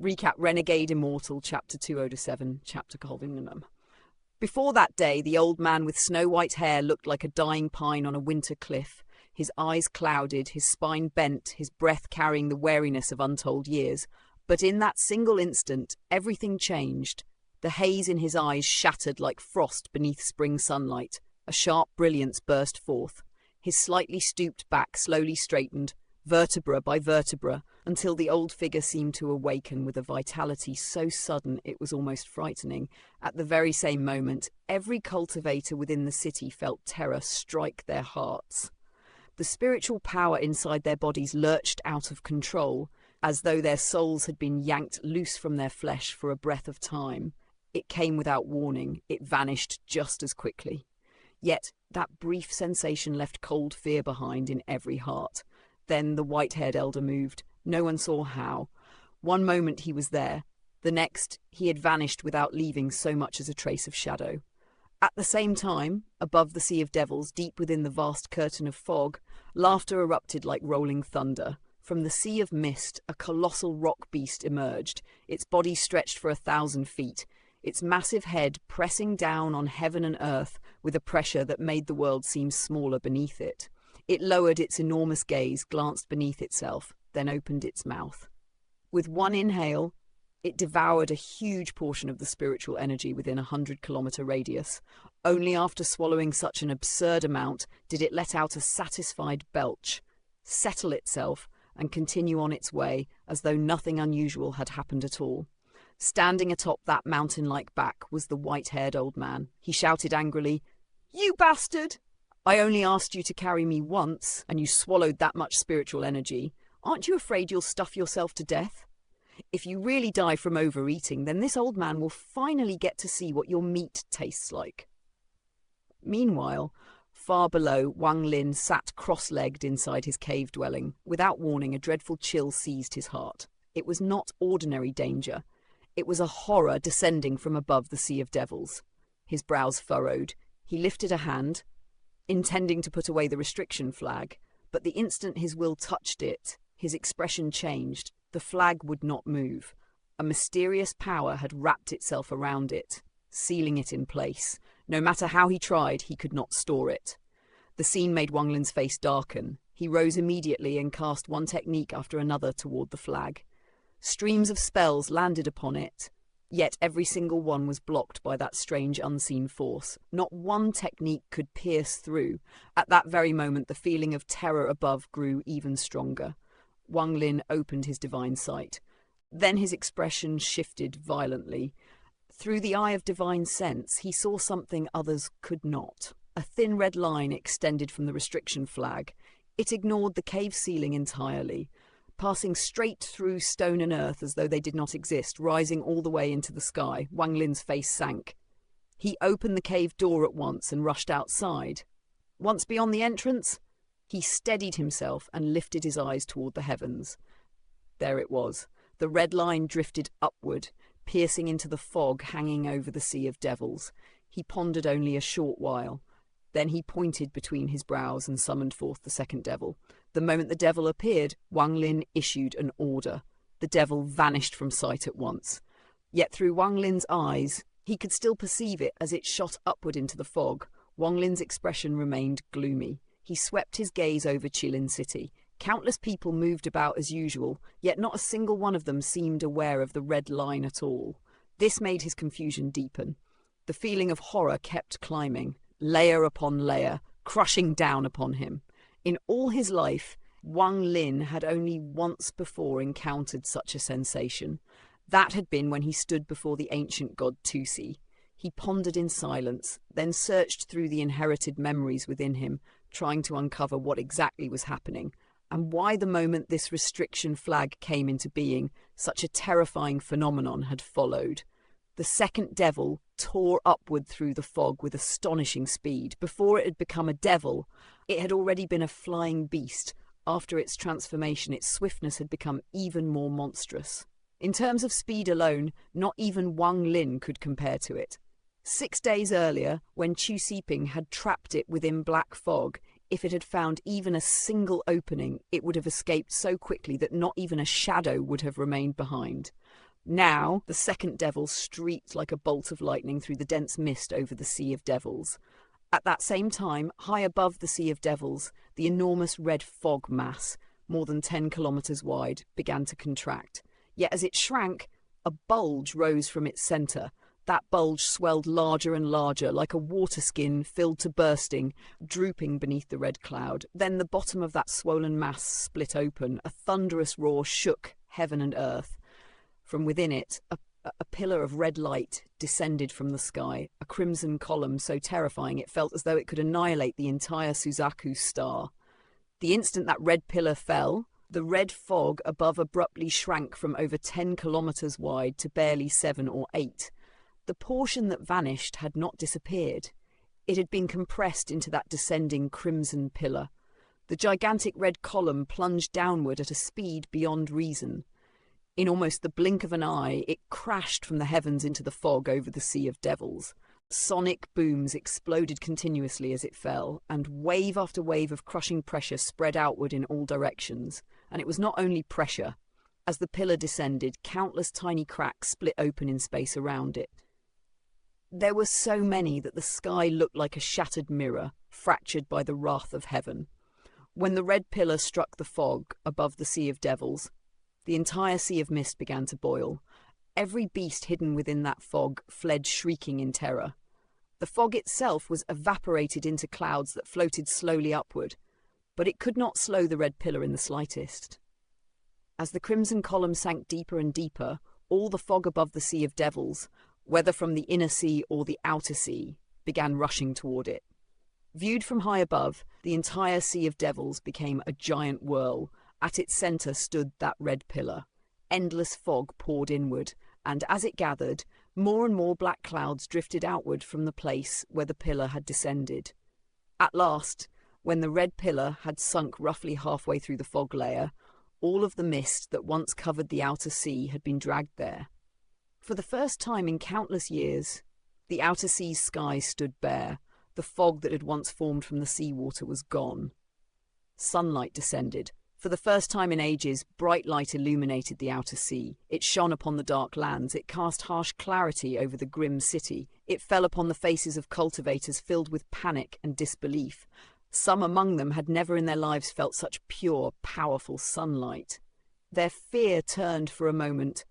Recap Renegade Immortal, Chapter 207, Chapter Covenant. Before that day, the old man with snow-white hair looked like a dying pine on a winter cliff, his eyes clouded, his spine bent, his breath carrying the weariness of untold years. But in that single instant, everything changed. The haze in his eyes shattered like frost beneath spring sunlight. A sharp brilliance burst forth. His slightly stooped back slowly straightened, vertebra by vertebra, until the old figure seemed to awaken with a vitality so sudden it was almost frightening. At the very same moment, every cultivator within the city felt terror strike their hearts. The spiritual power inside their bodies lurched out of control, as though their souls had been yanked loose from their flesh for a breath of time. It came without warning, it vanished just as quickly. Yet that brief sensation left cold fear behind in every heart. Then the white-haired elder moved. No one saw how. One moment he was there. The next, he had vanished without leaving so much as a trace of shadow. At the same time, above the sea of devils, deep within the vast curtain of fog, laughter erupted like rolling thunder. From the sea of mist, a colossal rock beast emerged, its body stretched for 1,000 feet, its massive head pressing down on heaven and earth with a pressure that made the world seem smaller beneath it. It lowered its enormous gaze, glanced beneath itself, then opened its mouth. With one inhale, it devoured a huge portion of the spiritual energy within a 100-kilometer radius. Only after swallowing such an absurd amount did it let out a satisfied belch, settle itself, and continue on its way as though nothing unusual had happened at all. Standing atop that mountain-like back was the white-haired old man. He shouted angrily, "You bastard! I only asked you to carry me once, and you swallowed that much spiritual energy. Aren't you afraid you'll stuff yourself to death? If you really die from overeating, then this old man will finally get to see what your meat tastes like." Meanwhile, far below, Wang Lin sat cross-legged inside his cave dwelling. Without warning, a dreadful chill seized his heart. It was not ordinary danger. It was a horror descending from above the sea of devils. His brows furrowed. He lifted a hand, intending to put away the restriction flag, but the instant his will touched it, his expression changed. The flag would not move. A mysterious power had wrapped itself around it, sealing it in place. No matter how he tried, he could not store it. The scene made Wang Lin's face darken. He rose immediately and cast one technique after another toward the flag. Streams of spells landed upon it, yet every single one was blocked by that strange unseen force. Not one technique could pierce through. At that very moment, the feeling of terror above grew even stronger. Wang Lin opened his divine sight. Then his expression shifted violently. Through the eye of divine sense, he saw something others could not. A thin red line extended from the restriction flag. It ignored the cave ceiling entirely, passing straight through stone and earth as though they did not exist, rising all the way into the sky. Wang Lin's face sank. He opened the cave door at once and rushed outside. Once beyond the entrance, he steadied himself and lifted his eyes toward the heavens. There it was. The red line drifted upward, piercing into the fog hanging over the sea of devils. He pondered only a short while. Then he pointed between his brows and summoned forth the second devil. The moment the devil appeared, Wang Lin issued an order. The devil vanished from sight at once. Yet through Wang Lin's eyes, he could still perceive it as it shot upward into the fog. Wang Lin's expression remained gloomy. He swept his gaze over Qilin City. Countless people moved about as usual, yet not a single one of them seemed aware of the red line at all. This made his confusion deepen. The feeling of horror kept climbing, layer upon layer, crushing down upon him. In all his life, Wang Lin had only once before encountered such a sensation. That had been when he stood before the ancient god Tusi. He pondered in silence, then searched through the inherited memories within him, trying to uncover what exactly was happening, and why the moment this restriction flag came into being, such a terrifying phenomenon had followed. The second devil tore upward through the fog with astonishing speed. Before it had become a devil, it had already been a flying beast. After its transformation, its swiftness had become even more monstrous. In terms of speed alone, not even Wang Lin could compare to it. 6 days earlier, when Chu Siping had trapped it within black fog, if it had found even a single opening, it would have escaped so quickly that not even a shadow would have remained behind. Now, the second devil streaked like a bolt of lightning through the dense mist over the Sea of Devils. At that same time, high above the Sea of Devils, the enormous red fog mass, more than 10 kilometers wide, began to contract. Yet as it shrank, a bulge rose from its center. That bulge swelled larger and larger, like a water skin filled to bursting, drooping beneath the red cloud. Then the bottom of that swollen mass split open. A thunderous roar shook heaven and earth. From within it, a pillar of red light descended from the sky, a crimson column so terrifying it felt as though it could annihilate the entire Suzaku star. The instant that red pillar fell, the red fog above abruptly shrank from over 10 kilometers wide to barely 7 or 8. The portion that vanished had not disappeared. It had been compressed into that descending crimson pillar. The gigantic red column plunged downward at a speed beyond reason. In almost the blink of an eye, it crashed from the heavens into the fog over the Sea of Devils. Sonic booms exploded continuously as it fell, and wave after wave of crushing pressure spread outward in all directions. And it was not only pressure. As the pillar descended, countless tiny cracks split open in space around it. There were so many that the sky looked like a shattered mirror, fractured by the wrath of heaven. When the red pillar struck the fog above the Sea of Devils, the entire sea of mist began to boil. Every beast hidden within that fog fled shrieking in terror. The fog itself was evaporated into clouds that floated slowly upward, but it could not slow the red pillar in the slightest. As the crimson column sank deeper and deeper, all the fog above the Sea of Devils, whether from the inner sea or the outer sea, began rushing toward it. Viewed from high above, the entire Sea of Devils became a giant whirl. At its center stood that red pillar. Endless fog poured inward, and as it gathered, more and more black clouds drifted outward from the place where the pillar had descended. At last, when the red pillar had sunk roughly halfway through the fog layer, all of the mist that once covered the outer sea had been dragged there. For the first time in countless years, the outer sea's sky stood bare. The fog that had once formed from the seawater was gone. Sunlight descended. For the first time in ages, bright light illuminated the outer sea. It shone upon the dark lands. It cast harsh clarity over the grim city. It fell upon the faces of cultivators filled with panic and disbelief. Some among them had never in their lives felt such pure, powerful sunlight. Their fear turned for a moment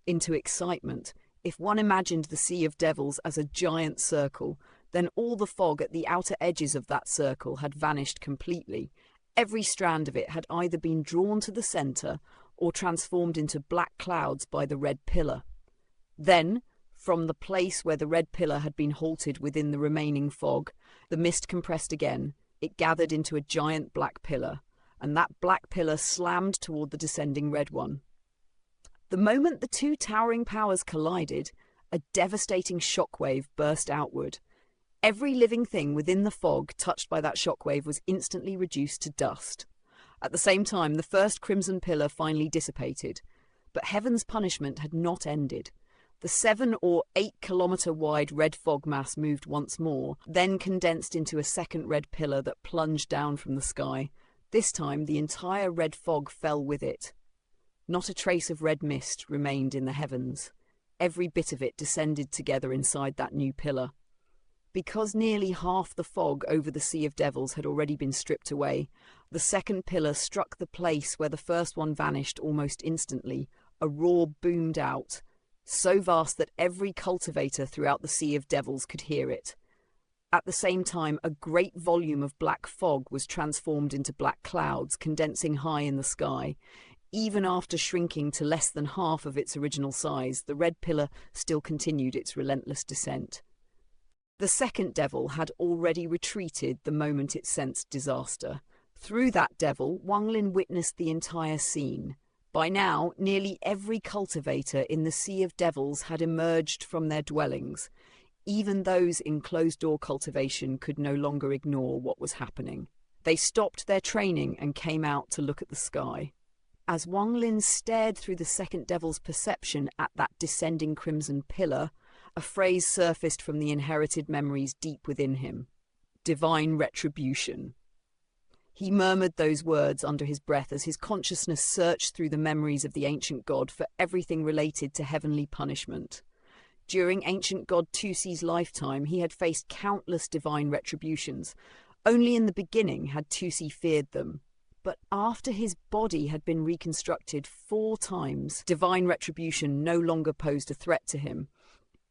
into excitement. If one imagined the Sea of Devils as a giant circle, then all the fog at the outer edges of that circle had vanished completely. Every strand of it had either been drawn to the center or transformed into black clouds by the red pillar. Then, from the place where the red pillar had been halted within the remaining fog, the mist compressed again. It gathered into a giant black pillar, and that black pillar slammed toward the descending red one. The moment the two towering powers collided, a devastating shockwave burst outward. Every living thing within the fog touched by that shockwave was instantly reduced to dust. At the same time, the first crimson pillar finally dissipated. But heaven's punishment had not ended. The 7 or 8 kilometer wide red fog mass moved once more, then condensed into a second red pillar that plunged down from the sky. This time, the entire red fog fell with it. Not a trace of red mist remained in the heavens. Every bit of it descended together inside that new pillar. Because nearly half the fog over the Sea of Devils had already been stripped away, the second pillar struck the place where the first one vanished almost instantly. A roar boomed out, so vast that every cultivator throughout the Sea of Devils could hear it. At the same time, a great volume of black fog was transformed into black clouds, condensing high in the sky. Even after shrinking to less than half of its original size, the red pillar still continued its relentless descent. The second devil had already retreated the moment it sensed disaster. Through that devil, Wang Lin witnessed the entire scene. By now, nearly every cultivator in the Sea of Devils had emerged from their dwellings. Even those in closed-door cultivation could no longer ignore what was happening. They stopped their training and came out to look at the sky. As Wang Lin stared through the second devil's perception at that descending crimson pillar, a phrase surfaced from the inherited memories deep within him. Divine retribution. He murmured those words under his breath as his consciousness searched through the memories of the ancient god for everything related to heavenly punishment. During ancient god Tusi's lifetime, he had faced countless divine retributions. Only in the beginning had Tusi feared them. But after his body had been reconstructed 4 times, divine retribution no longer posed a threat to him.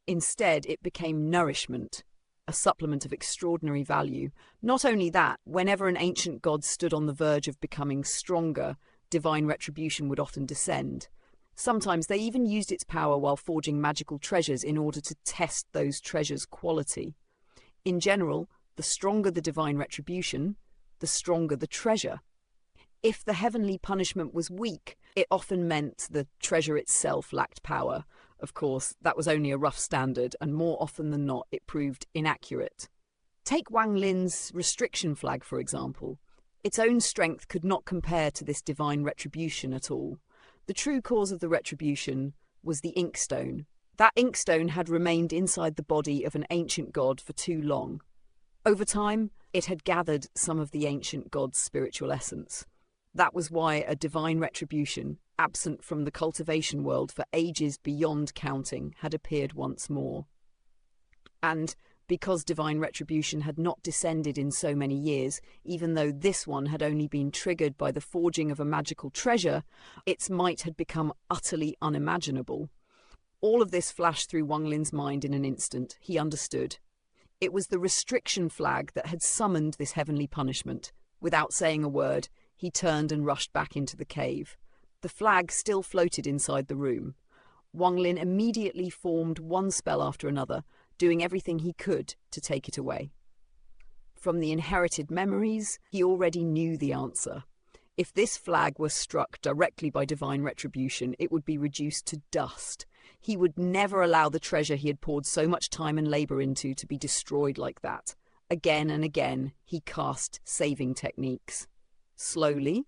Instead, it became nourishment, a supplement of extraordinary value. Not only that, whenever an ancient god stood on the verge of becoming stronger, divine retribution would often descend. Sometimes they even used its power while forging magical treasures in order to test those treasures' quality. In general, the stronger the divine retribution, the stronger the treasure. If the heavenly punishment was weak, it often meant the treasure itself lacked power. Of course, that was only a rough standard, and more often than not, it proved inaccurate. Take Wang Lin's restriction flag, for example. Its own strength could not compare to this divine retribution at all. The true cause of the retribution was the inkstone. That inkstone had remained inside the body of an ancient god for too long. Over time, it had gathered some of the ancient god's spiritual essence. That was why a divine retribution, absent from the cultivation world for ages beyond counting, had appeared once more. And because divine retribution had not descended in so many years, even though this one had only been triggered by the forging of a magical treasure, its might had become utterly unimaginable. All of this flashed through Wang Lin's mind in an instant. He understood. It was the restriction flag that had summoned this heavenly punishment. Without saying a word, he turned and rushed back into the cave. The flag still floated inside the room. Wang Lin immediately formed one spell after another, doing everything he could to take it away. From the inherited memories, he already knew the answer. If this flag were struck directly by divine retribution, it would be reduced to dust. He would never allow the treasure he had poured so much time and labor into to be destroyed like that. Again and again, he cast saving techniques. Slowly,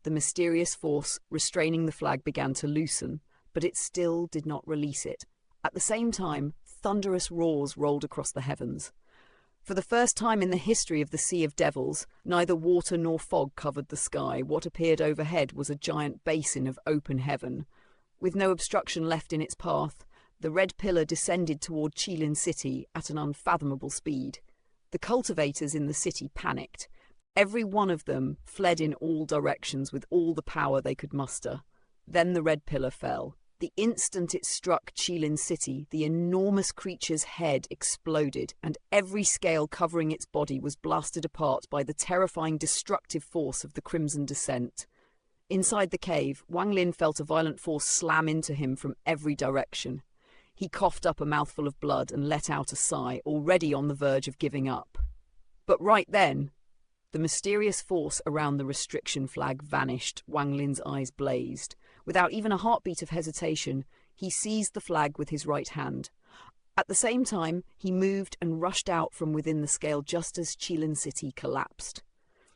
the mysterious force restraining the flag began to loosen, but it still did not release it. At the same time, thunderous roars rolled across the heavens. For the first time in the history of the Sea of Devils, neither water nor fog covered the sky. What appeared overhead was a giant basin of open heaven. With no obstruction left in its path, the red pillar descended toward Qilin City at an unfathomable speed. The cultivators in the city panicked. Every one of them fled in all directions with all the power they could muster. Then the red pillar fell. The instant it struck Qilin City, the enormous creature's head exploded, and every scale covering its body was blasted apart by the terrifying destructive force of the Crimson Descent. Inside the cave, Wang Lin felt a violent force slam into him from every direction. He coughed up a mouthful of blood and let out a sigh, already on the verge of giving up. But right then, the mysterious force around the restriction flag vanished. Wang Lin's eyes blazed. Without even a heartbeat of hesitation, he seized the flag with his right hand. At the same time, he moved and rushed out from within the scale just as Qilin City collapsed.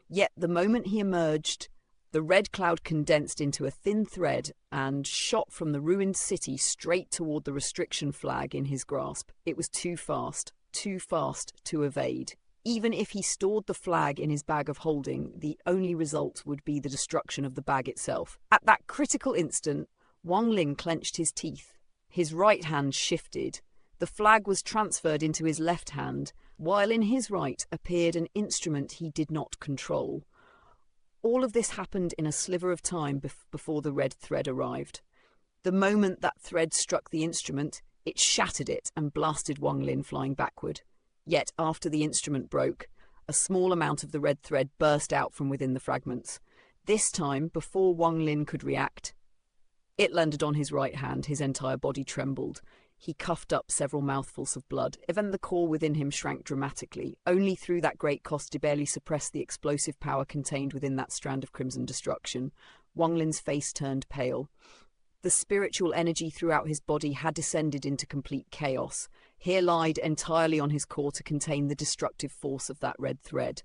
Yet the moment he emerged, the red cloud condensed into a thin thread and shot from the ruined city straight toward the restriction flag in his grasp. It was too fast to evade. Even if he stored the flag in his bag of holding, the only result would be the destruction of the bag itself. At that critical instant, Wang Lin clenched his teeth. His right hand shifted. The flag was transferred into his left hand, while in his right appeared an instrument he did not control. All of this happened in a sliver of time before the red thread arrived. The moment that thread struck the instrument, it shattered it and blasted Wang Lin flying backward. Yet after the instrument broke, a small amount of the red thread burst out from within the fragments. This time, before Wang Lin could react, it landed on his right hand. His entire body trembled. He coughed up several mouthfuls of blood. Even the core within him shrank dramatically. Only through that great cost to barely suppress the explosive power contained within that strand of crimson destruction. Wang Lin's face turned pale. The spiritual energy throughout his body had descended into complete chaos. Here lied entirely on his core to contain the destructive force of that red thread.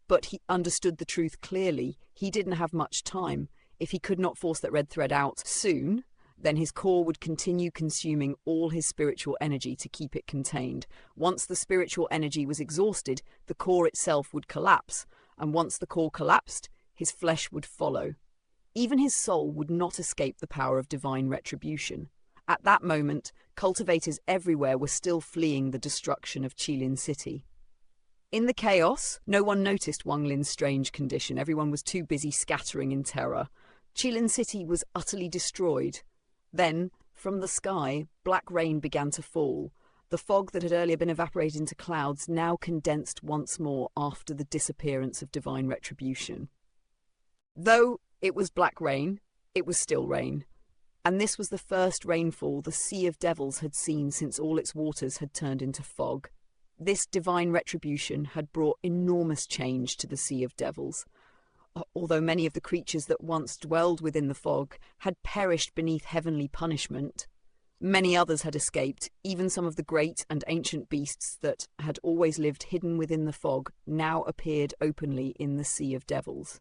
But he understood the truth clearly. He didn't have much time. If he could not force that red thread out soon, then his core would continue consuming all his spiritual energy to keep it contained. Once the spiritual energy was exhausted, the core itself would collapse. and once the core collapsed, his flesh would follow. Even his soul would not escape the power of divine retribution. At that moment, cultivators everywhere were still fleeing the destruction of Qilin City. In the chaos, no one noticed Wang Lin's strange condition. Everyone was too busy scattering in terror. Qilin City was utterly destroyed. Then, from the sky, black rain began to fall. The fog that had earlier been evaporated into clouds now condensed once more after the disappearance of divine retribution. Though it was black rain, it was still rain. And this was the first rainfall the Sea of Devils had seen since all its waters had turned into fog. This divine retribution had brought enormous change to the Sea of Devils. Although many of the creatures that once dwelled within the fog had perished beneath heavenly punishment, many others had escaped. Even some of the great and ancient beasts that had always lived hidden within the fog now appeared openly in the Sea of Devils.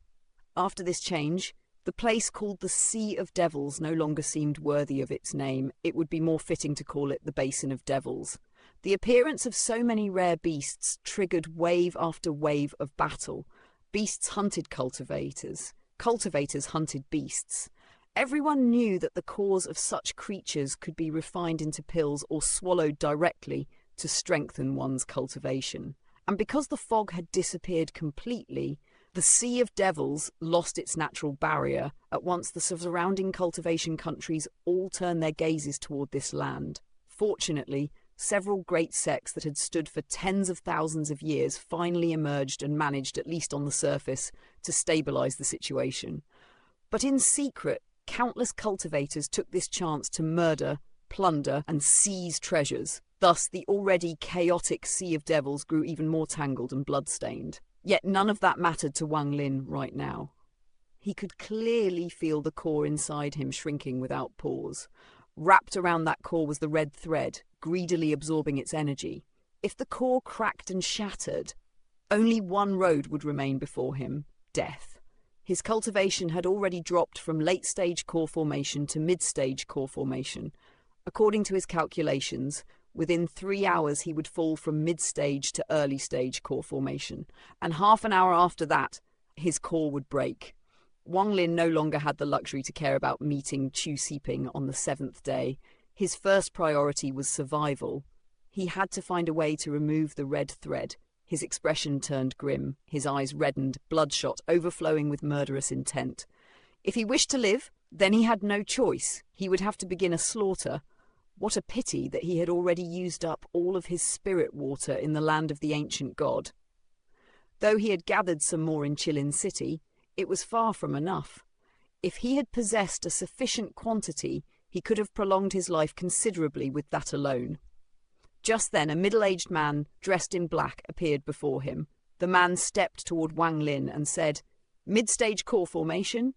After this change, the place called the Sea of Devils no longer seemed worthy of its name. It would be more fitting to call it the Basin of Devils. The appearance of so many rare beasts triggered wave after wave of battle. Beasts hunted cultivators. Cultivators hunted beasts. Everyone knew that the cores of such creatures could be refined into pills or swallowed directly to strengthen one's cultivation. And because the fog had disappeared completely, the Sea of Devils lost its natural barrier. At once the surrounding cultivation countries all turned their gazes toward this land. Fortunately, several great sects that had stood for tens of thousands of years finally emerged and managed, at least on the surface, to stabilize the situation. But in secret, countless cultivators took this chance to murder, plunder, and seize treasures. Thus, the already chaotic Sea of Devils grew even more tangled and blood-stained. Yet none of that mattered to Wang Lin right now. He could clearly feel the core inside him shrinking without pause. Wrapped around that core was the red thread, greedily absorbing its energy. If the core cracked and shattered, only one road would remain before him: death. His cultivation had already dropped from late-stage core formation to mid-stage core formation. According to his calculations, within 3 hours he would fall from mid-stage to early-stage core formation, and half an hour after that, his core would break. Wang Lin no longer had the luxury to care about meeting Chu Siping on the 7th day. His first priority was survival. He had to find a way to remove the red thread. His expression turned grim, his eyes reddened, bloodshot, overflowing with murderous intent. If he wished to live, then he had no choice. He would have to begin a slaughter. What a pity that he had already used up all of his spirit water in the land of the ancient god. Though he had gathered some more in Qilin City, it was far from enough. If he had possessed a sufficient quantity, he could have prolonged his life considerably with that alone. Just then a middle-aged man, dressed in black, appeared before him. The man stepped toward Wang Lin and said, "Mid-stage core formation?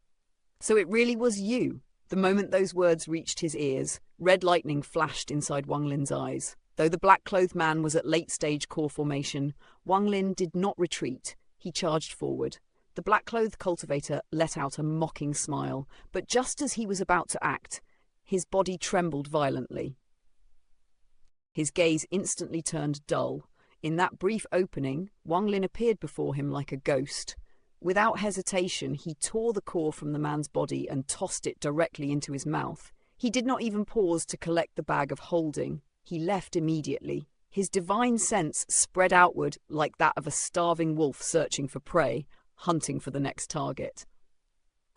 So it really was you." The moment those words reached his ears, red lightning flashed inside Wang Lin's eyes. Though the black-clothed man was at late-stage core formation, Wang Lin did not retreat. He charged forward. The black-clothed cultivator let out a mocking smile, but just as he was about to act, his body trembled violently. His gaze instantly turned dull. In that brief opening, Wang Lin appeared before him like a ghost. Without hesitation, he tore the core from the man's body and tossed it directly into his mouth. He did not even pause to collect the bag of holding. He left immediately. His divine sense spread outward like that of a starving wolf searching for prey, hunting for the next target.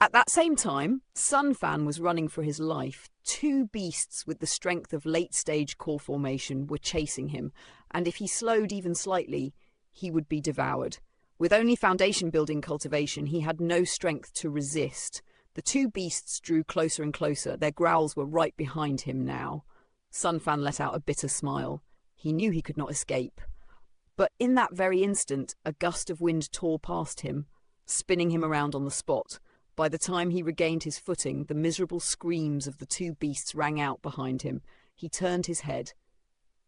At that same time, Sun Fan was running for his life. 2 beasts with the strength of late-stage core formation were chasing him, and if he slowed even slightly, he would be devoured. With only foundation-building cultivation, he had no strength to resist. The 2 beasts drew closer and closer. Their growls were right behind him now. Sun Fan let out a bitter smile. He knew he could not escape. But in that very instant, a gust of wind tore past him, spinning him around on the spot. By the time he regained his footing, the miserable screams of the 2 beasts rang out behind him. He turned his head.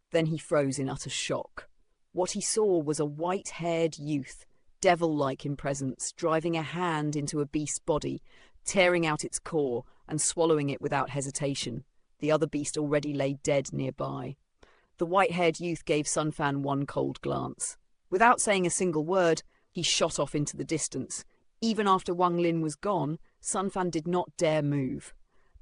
Then he froze in utter shock. What he saw was a white-haired youth, devil-like in presence, driving a hand into a beast's body, tearing out its core and swallowing it without hesitation. The other beast already lay dead nearby. The white-haired youth gave Sun Fan one cold glance. Without saying a single word, He shot off into the distance. Even after Wang Lin was gone, Sun Fan did not dare move.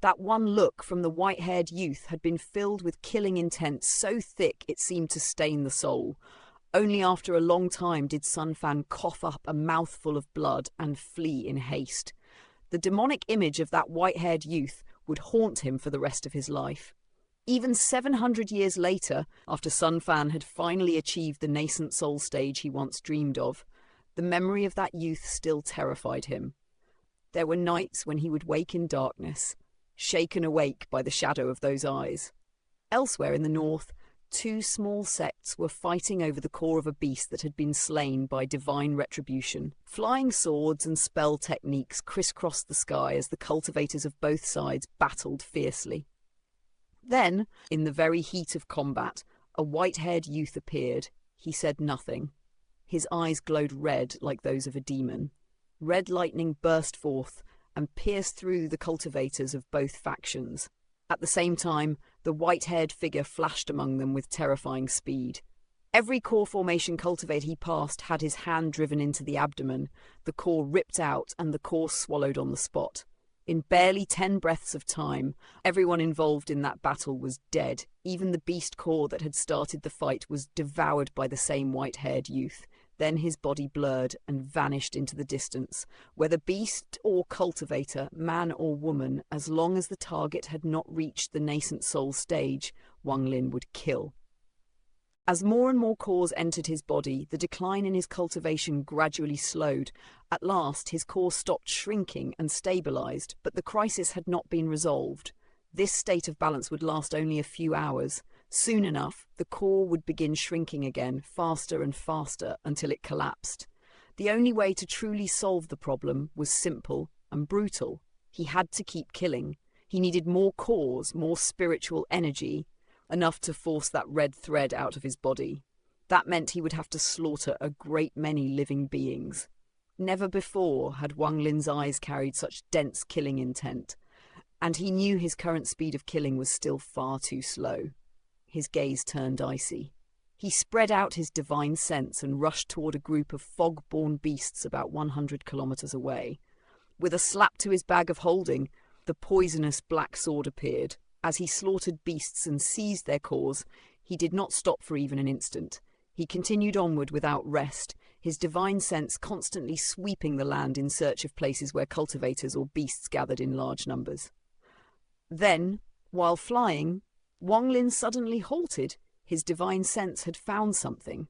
That one look from the white-haired youth had been filled with killing intent so thick it seemed to stain the soul. Only after a long time did Sun Fan cough up a mouthful of blood and flee in haste. The demonic image of that white-haired youth would haunt him for the rest of his life. Even 700 years later, after Sun Fan had finally achieved the nascent soul stage he once dreamed of, the memory of that youth still terrified him. There were nights when he would wake in darkness, shaken awake by the shadow of those eyes. Elsewhere in the north, two small sects were fighting over the core of a beast that had been slain by divine retribution. Flying swords and spell techniques crisscrossed the sky as the cultivators of both sides battled fiercely. Then, in the very heat of combat, a white-haired youth appeared. He said nothing. His eyes glowed red like those of a demon. Red lightning burst forth and pierced through the cultivators of both factions. At the same time, the white-haired figure flashed among them with terrifying speed. Every core formation cultivator he passed had his hand driven into the abdomen, the core ripped out and the core swallowed on the spot. In barely 10 breaths of time, everyone involved in that battle was dead. Even the beast core that had started the fight was devoured by the same white-haired youth. Then his body blurred and vanished into the distance. Whether beast or cultivator, man or woman, as long as the target had not reached the nascent soul stage, Wang Lin would kill. As more and more cores entered his body, the decline in his cultivation gradually slowed. At last, his core stopped shrinking and stabilized, but the crisis had not been resolved. This state of balance would last only a few hours. Soon enough, the core would begin shrinking again, faster and faster, until it collapsed. The only way to truly solve the problem was simple and brutal. He had to keep killing. He needed more cores, more spiritual energy, enough to force that red thread out of his body. That meant he would have to slaughter a great many living beings. Never before had Wang Lin's eyes carried such dense killing intent, and he knew his current speed of killing was still far too slow. His gaze turned icy. He spread out his divine sense and rushed toward a group of fog-born beasts about 100 kilometers away. With a slap to his bag of holding, the poisonous black sword appeared. As he slaughtered beasts and seized their cores, he did not stop for even an instant. He continued onward without rest, his divine sense constantly sweeping the land in search of places where cultivators or beasts gathered in large numbers. Then, while flying, Wang Lin suddenly halted. His divine sense had found something.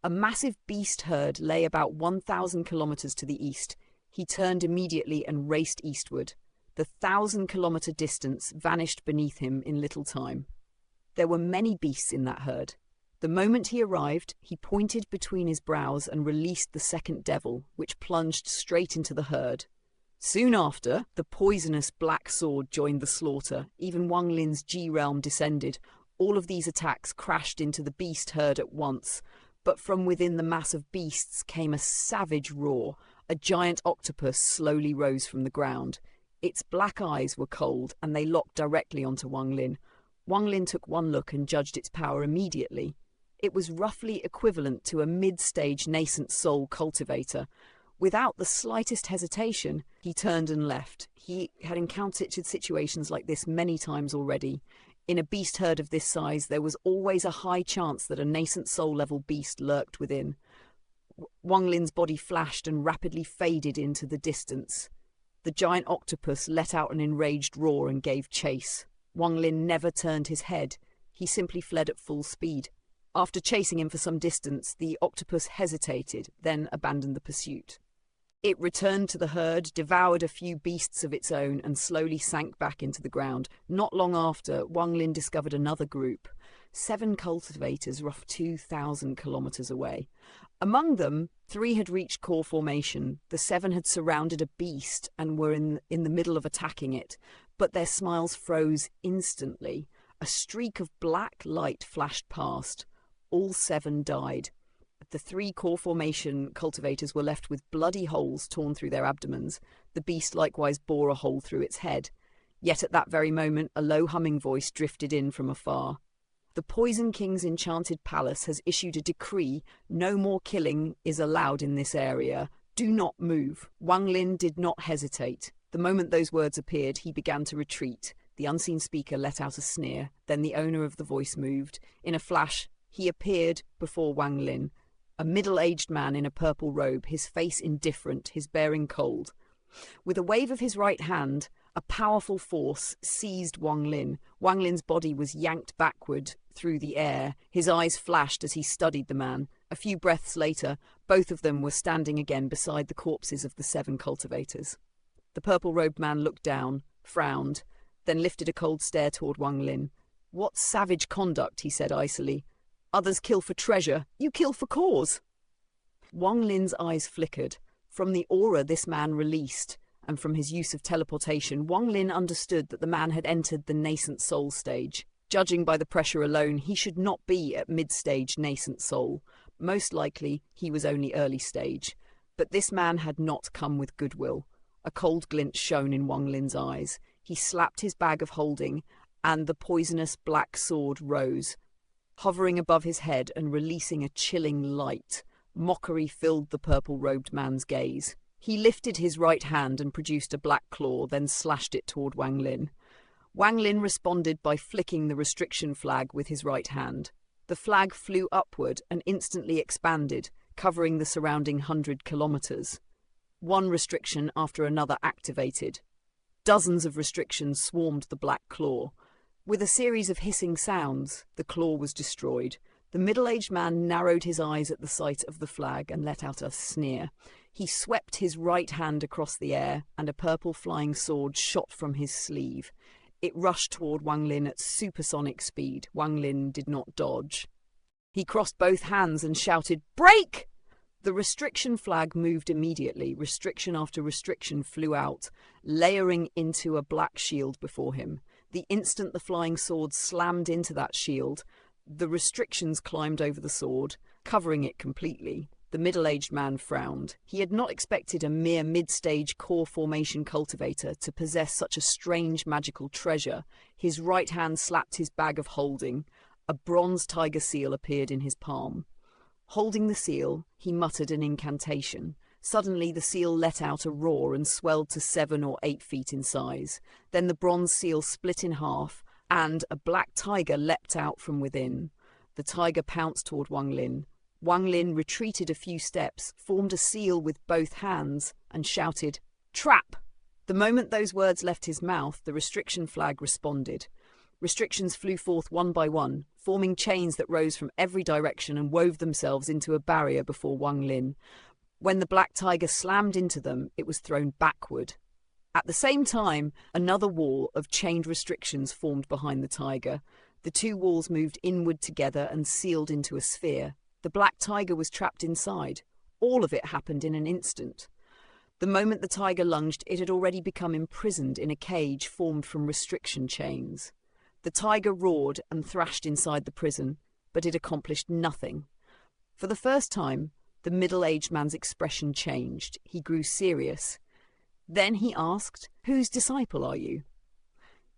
A massive beast herd lay about 1,000 kilometers to the east. He turned immediately and raced eastward. The 1,000-kilometer distance vanished beneath him in little time. There were many beasts in that herd. The moment he arrived, he pointed between his brows and released the second devil, which plunged straight into the herd. Soon after, the poisonous black sword joined the slaughter. Even Wang Lin's G-realm descended. All of these attacks crashed into the beast herd at once, but from within the mass of beasts came a savage roar. A giant octopus slowly rose from the ground. Its black eyes were cold, and they locked directly onto Wang Lin. Wang Lin took one look and judged its power immediately. It was roughly equivalent to a mid-stage nascent soul cultivator. Without the slightest hesitation, he turned and left. He had encountered situations like this many times already. In a beast herd of this size, there was always a high chance that a nascent soul-level beast lurked within. Wang Lin's body flashed and rapidly faded into the distance. The giant octopus let out an enraged roar and gave chase. Wang Lin never turned his head. He simply fled at full speed. After chasing him for some distance, the octopus hesitated, then abandoned the pursuit. It returned to the herd, devoured a few beasts of its own, and slowly sank back into the ground. Not long after, Wang Lin discovered another group. 7 cultivators rough 2,000 kilometers away. Among them, 3 had reached core formation. The 7 had surrounded a beast and were in the middle of attacking it, but their smiles froze instantly. A streak of black light flashed past. All 7 died. The 3 core formation cultivators were left with bloody holes torn through their abdomens. The beast likewise bore a hole through its head. Yet at that very moment, a low humming voice drifted in from afar. The Poison King's enchanted palace has issued a decree. No more killing is allowed in this area. Do not move. Wang Lin did not hesitate. The moment those words appeared, he began to retreat. The unseen speaker let out a sneer. Then the owner of the voice moved. In a flash, he appeared before Wang Lin, a middle-aged man in a purple robe, his face indifferent, his bearing cold. With a wave of his right hand, a powerful force seized Wang Lin. Wang Lin's body was yanked backward through the air. His eyes flashed as he studied the man. A few breaths later, both of them were standing again beside the corpses of the 7 cultivators. The purple-robed man looked down, frowned, then lifted a cold stare toward Wang Lin. "What savage conduct," he said icily. "Others kill for treasure, you kill for cause." Wang Lin's eyes flickered. From the aura this man released, and from his use of teleportation, Wang Lin understood that the man had entered the nascent soul stage. Judging by the pressure alone, he should not be at mid-stage nascent soul. Most likely, he was only early stage. But this man had not come with goodwill. A cold glint shone in Wang Lin's eyes. He slapped his bag of holding, and the poisonous black sword rose, hovering above his head and releasing a chilling light. Mockery filled the purple-robed man's gaze. He lifted his right hand and produced a black claw, then slashed it toward Wang Lin. Wang Lin responded by flicking the restriction flag with his right hand. The flag flew upward and instantly expanded, covering the surrounding 100 kilometers. One restriction after another activated. Dozens of restrictions swarmed the black claw. With a series of hissing sounds, the claw was destroyed. The middle-aged man narrowed his eyes at the sight of the flag and let out a sneer. He swept his right hand across the air, and a purple flying sword shot from his sleeve. It rushed toward Wang Lin at supersonic speed. Wang Lin did not dodge. He crossed both hands and shouted, "Break!" The restriction flag moved immediately. Restriction after restriction flew out, layering into a black shield before him. The instant the flying sword slammed into that shield, the restrictions climbed over the sword, covering it completely. The middle-aged man frowned. He had not expected a mere mid-stage core formation cultivator to possess such a strange magical treasure. His right hand slapped his bag of holding. A bronze tiger seal appeared in his palm. Holding the seal, he muttered an incantation. Suddenly the seal let out a roar and swelled to 7 or 8 feet in size. Then the bronze seal split in half, and a black tiger leapt out from within. The tiger pounced toward Wang Lin. Wang Lin retreated a few steps, formed a seal with both hands, and shouted, "Trap!" The moment those words left his mouth, the restriction flag responded. Restrictions flew forth one by one, forming chains that rose from every direction and wove themselves into a barrier before Wang Lin. When the black tiger slammed into them, it was thrown backward. At the same time, another wall of chained restrictions formed behind the tiger. The two walls moved inward together and sealed into a sphere. The black tiger was trapped inside. All of it happened in an instant. The moment the tiger lunged, it had already become imprisoned in a cage formed from restriction chains. The tiger roared and thrashed inside the prison, but it accomplished nothing. For the first time, the middle-aged man's expression changed. He grew serious. Then he asked, "Whose disciple are you?"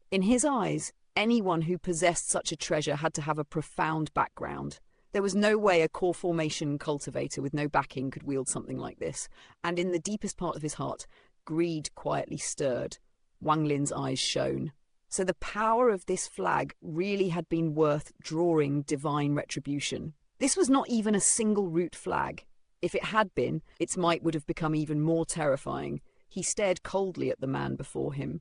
In his eyes, anyone who possessed such a treasure had to have a profound background. There was no way a core formation cultivator with no backing could wield something like this, and in the deepest part of his heart, greed quietly stirred. Wang Lin's eyes shone. So the power of this flag really had been worth drawing divine retribution. This was not even a single root flag. If it had been, its might would have become even more terrifying. He stared coldly at the man before him.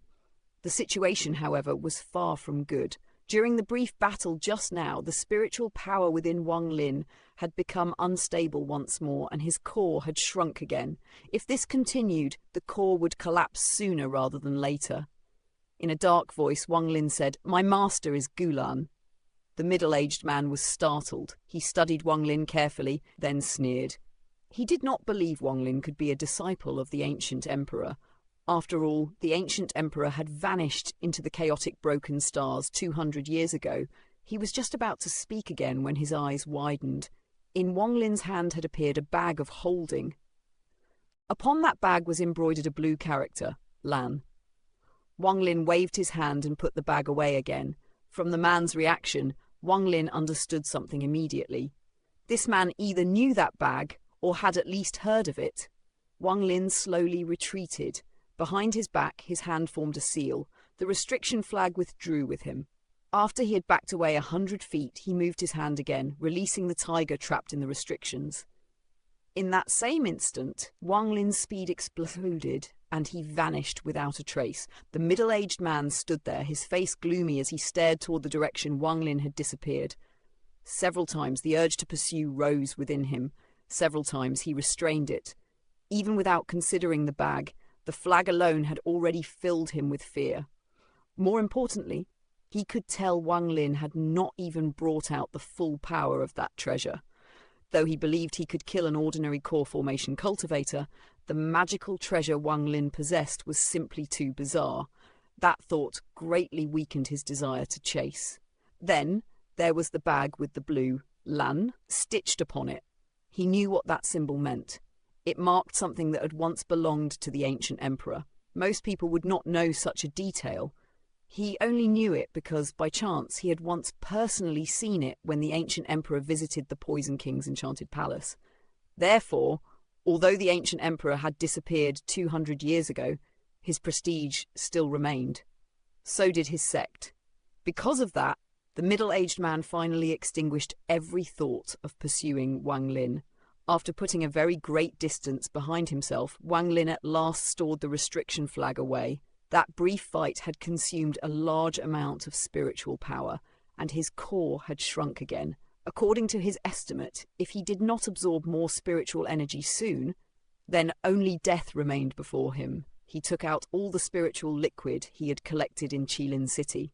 The situation, however, was far from good. During the brief battle just now, the spiritual power within Wang Lin had become unstable once more, and his core had shrunk again. If this continued, the core would collapse sooner rather than later. In a dark voice, Wang Lin said, "My master is Gulan." The middle-aged man was startled. He studied Wang Lin carefully, then sneered. He did not believe Wang Lin could be a disciple of the ancient emperor. After all, the ancient emperor had vanished into the chaotic broken stars 200 years ago. He was just about to speak again when his eyes widened. In Wang Lin's hand had appeared a bag of holding. Upon that bag was embroidered a blue character, Lan. Wang Lin waved his hand and put the bag away again. From the man's reaction, Wang Lin understood something immediately. This man either knew that bag or had at least heard of it. Wang Lin slowly retreated. Behind his back, his hand formed a seal. The restriction flag withdrew with him. After he had backed away 100 feet, he moved his hand again, releasing the tiger trapped in the restrictions. In that same instant, Wang Lin's speed exploded, and he vanished without a trace. The middle-aged man stood there, his face gloomy as he stared toward the direction Wang Lin had disappeared. Several times the urge to pursue rose within him. Several times he restrained it. Even without considering the bag, the flag alone had already filled him with fear. More importantly, he could tell Wang Lin had not even brought out the full power of that treasure. Though he believed he could kill an ordinary core formation cultivator, the magical treasure Wang Lin possessed was simply too bizarre. That thought greatly weakened his desire to chase. Then there was the bag with the blue Lan stitched upon it. He knew what that symbol meant. It marked something that had once belonged to the ancient emperor. Most people would not know such a detail. He only knew it because, by chance, he had once personally seen it when the ancient emperor visited the Poison King's enchanted palace. Therefore, although the ancient emperor had disappeared 200 years ago, his prestige still remained. So did his sect. Because of that, the middle-aged man finally extinguished every thought of pursuing Wang Lin. After putting a very great distance behind himself, Wang Lin at last stored the restriction flag away. That brief fight had consumed a large amount of spiritual power, and his core had shrunk again. According to his estimate, if he did not absorb more spiritual energy soon, then only death remained before him. He took out all the spiritual liquid he had collected in Qilin City.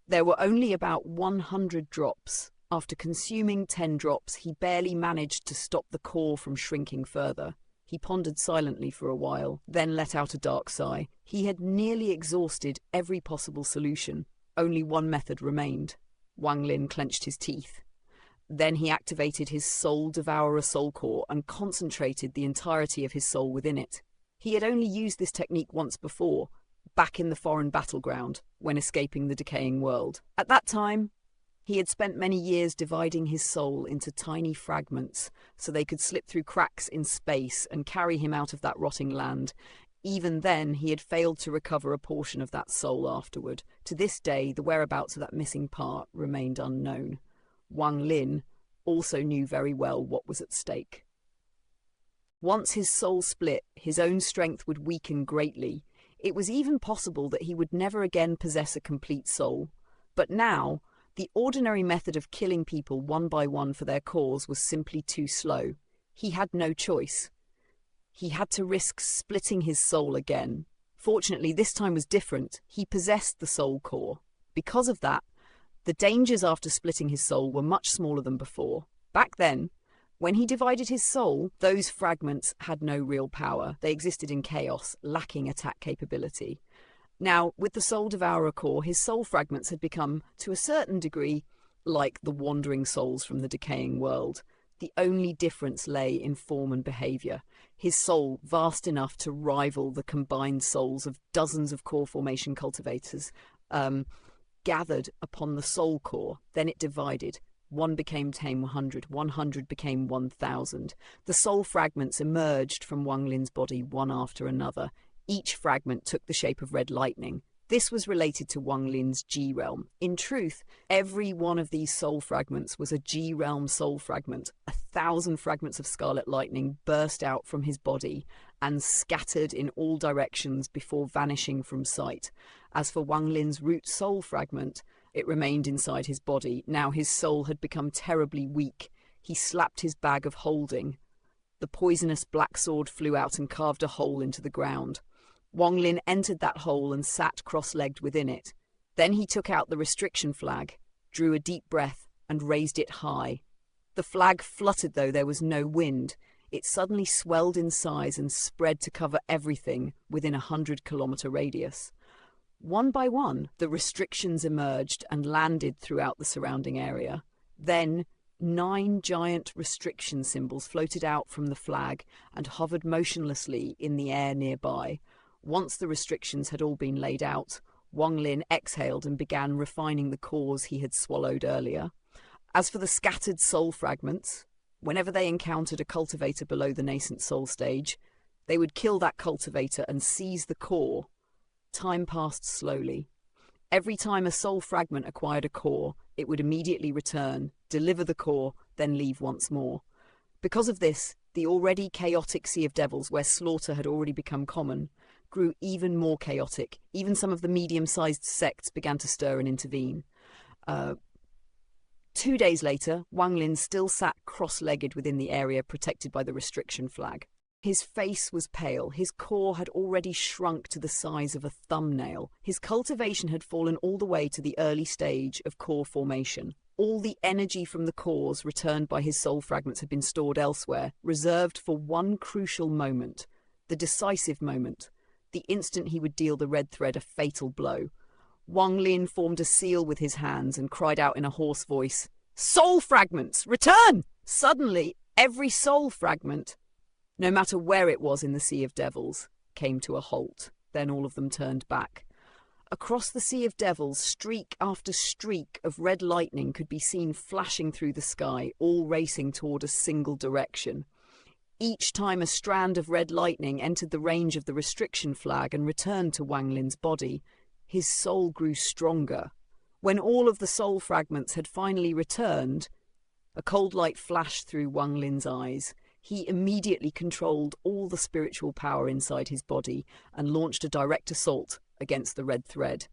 There were only about 100 drops. After consuming 10 drops, he barely managed to stop the core from shrinking further. He pondered silently for a while, then let out a dark sigh. He had nearly exhausted every possible solution. Only one method remained. Wang Lin clenched his teeth. Then he activated his Soul Devourer soul core and concentrated the entirety of his soul within it. He had only used this technique once before, back in the foreign battleground, when escaping the decaying world. At that time, he had spent many years dividing his soul into tiny fragments so they could slip through cracks in space and carry him out of that rotting land. Even then, he had failed to recover a portion of that soul afterward. To this day, the whereabouts of that missing part remained unknown. Wang Lin also knew very well what was at stake. Once his soul split, his own strength would weaken greatly. It was even possible that he would never again possess a complete soul. But now, the ordinary method of killing people one by one for their cause was simply too slow. He had no choice. He had to risk splitting his soul again. Fortunately, this time was different. He possessed the soul core. Because of that, the dangers after splitting his soul were much smaller than before. Back then, when he divided his soul, those fragments had no real power. They existed in chaos, lacking attack capability. Now, with the Soul Devourer core, his soul fragments had become, to a certain degree, like the wandering souls from the decaying world. The only difference lay in form and behavior. His soul, vast enough to rival the combined souls of dozens of core formation cultivators, gathered upon the soul core. Then it divided. One became 100, 100 became 1,000. The soul fragments emerged from Wang Lin's body one after another. Each fragment took the shape of red lightning. This was related to Wang Lin's G-realm. In truth, every one of these soul fragments was a G-realm soul fragment. 1,000 fragments of scarlet lightning burst out from his body and scattered in all directions before vanishing from sight. As for Wang Lin's root soul fragment, it remained inside his body. Now his soul had become terribly weak. He slapped his bag of holding. The poisonous black sword flew out and carved a hole into the ground. Wang Lin entered that hole and sat cross-legged within it. Then he took out the restriction flag, drew a deep breath, and raised it high. The flag fluttered though there was no wind. It suddenly swelled in size and spread to cover everything within a 100-kilometer radius. One by one, the restrictions emerged and landed throughout the surrounding area. Then 9 giant restriction symbols floated out from the flag and hovered motionlessly in the air nearby. Once the restrictions had all been laid out, Wang Lin exhaled and began refining the cores he had swallowed earlier. As for the scattered soul fragments, whenever they encountered a cultivator below the nascent soul stage, they would kill that cultivator and seize the core. Time passed slowly. Every time a soul fragment acquired a core, it would immediately return, deliver the core, then leave once more. Because of this, the already chaotic Sea of Devils, where slaughter had already become common, grew even more chaotic. Even some of the medium-sized sects began to stir and intervene. 2 days later, Wang Lin still sat cross-legged within the area protected by the restriction flag. His face was pale. His core had already shrunk to the size of a thumbnail. His cultivation had fallen all the way to the early stage of core formation. All the energy from the cores returned by his soul fragments had been stored elsewhere, reserved for one crucial moment, the decisive moment, the instant he would deal the red thread a fatal blow. Wang Lin formed a seal with his hands and cried out in a hoarse voice, "Soul fragments, return!" Suddenly, every soul fragment, no matter where it was in the Sea of Devils, came to a halt. Then all of them turned back. Across the Sea of Devils, streak after streak of red lightning could be seen flashing through the sky, all racing toward a single direction. Each time a strand of red lightning entered the range of the restriction flag and returned to Wang Lin's body, his soul grew stronger. When all of the soul fragments had finally returned, a cold light flashed through Wang Lin's eyes. He immediately controlled all the spiritual power inside his body and launched a direct assault against the red thread.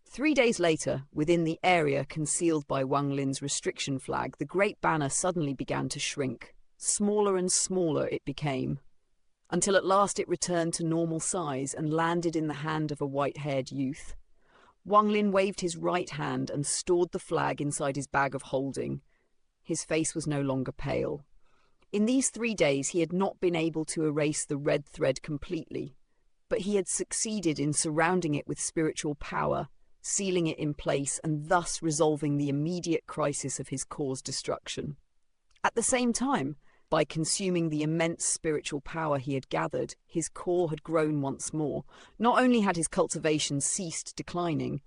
3 days later, within the area concealed by Wang Lin's restriction flag, the great banner suddenly began to shrink. Smaller and smaller it became, until at last it returned to normal size and landed in the hand of a white-haired youth. Wang Lin waved his right hand and stored the flag inside his bag of holding. His face was no longer pale. In these 3 days he had not been able to erase the red thread completely, but he had succeeded in surrounding it with spiritual power, sealing it in place and thus resolving the immediate crisis of his core's destruction. At the same time, by consuming the immense spiritual power he had gathered, his core had grown once more. Not only had his cultivation ceased declining,